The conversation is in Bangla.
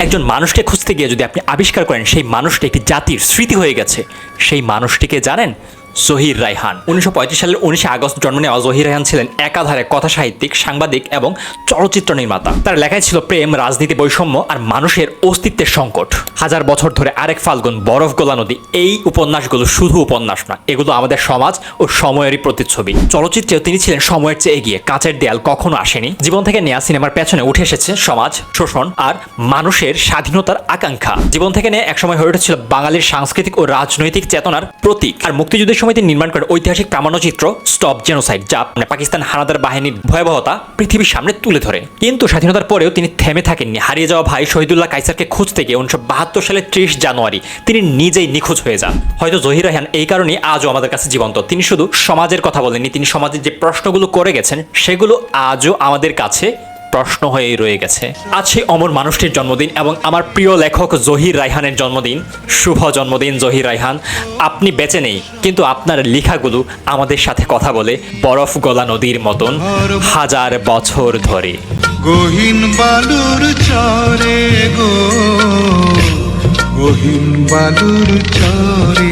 একজন মানুষকে খুঁজতে গিয়ে যদি আপনি আবিষ্কার করেন সেই মানুষটি একটি জাতির স্মৃতি হয়ে গেছে, সেই মানুষটিকে জানেন? জহির রায়হান। 1935 সালের 19 আগস্ট জন্ম নেওয়া জহির রায়হান ছিলেন একাধারে কথা সাহিত্যিক, সাংবাদিক এবং চলচ্চিত্র নির্মাতা। তার লেখায় ছিল প্রেম, রাজনীতি, বৈষম্য আর মানুষের অস্তিত্বের সংকট। হাজার বছর ধরে আরেক ফাল্গুন, বরফ গোলা নদী, এই উপন্যাসগুলো শুধু উপন্যাস না, এগুলো আমাদের সমাজ ও সময়েরই প্রতিচ্ছবি। চলচ্চিত্রেও তিনি ছিলেন সময়ের চেয়ে এগিয়ে। কাচের দেয়াল কখনো আসেনি। জীবন থেকে নেয়া সিনেমার পেছনে উঠে এসেছে সমাজ, শোষণ আর মানুষের স্বাধীনতার আকাঙ্ক্ষা। জীবন থেকে নিয়ে একসময় হয়ে উঠেছিল বাঙালির সাংস্কৃতিক ও রাজনৈতিক চেতনার প্রতীক। আর মুক্তিযুদ্ধের সময় তিনি নির্মাণ করেন ঐতিহাসিক প্রামাণ্যচিত্র স্টপ জেনোসাইড, যা পাকিস্তান হানাদার বাহিনীর ভয়াবহতা পৃথিবীর সামনে তুলে ধরে। কিন্তু স্বাধীনতার পরেও তিনি থেমে থাকেননি। হারিয়ে যাওয়া ভাই শহীদুল্লাহ কায়সারকে খুঁজতে গিয়ে 1972 সালের 30 জানুয়ারি তিনি নিজেই নিখোঁজ হয়ে যান। হয়তো জহির রায়হান এই কারণেই আজও আমাদের কাছে জীবন্ত। তিনি শুধু সমাজের কথা বলেননি, তিনি সমাজের যে প্রশ্নগুলো করে গেছেন সেগুলো আজও আমাদের কাছে প্রশ্ন হয়েই রয়ে গেছে। আজ সেই অমর মানুষটির জন্মদিন এবং আমার প্রিয় লেখক জহির রায়হানের জন্মদিন। শুভ জন্মদিন জহির রায়হান। আপনি বেঁচে নেই, কিন্তু আপনার লেখাগুলো আমাদের সাথে কথা বলে বরফ গলা নদীর মতন হাজার বছর ধরে। গহীন বালুর চরে গো, গহীন বালুর চরে।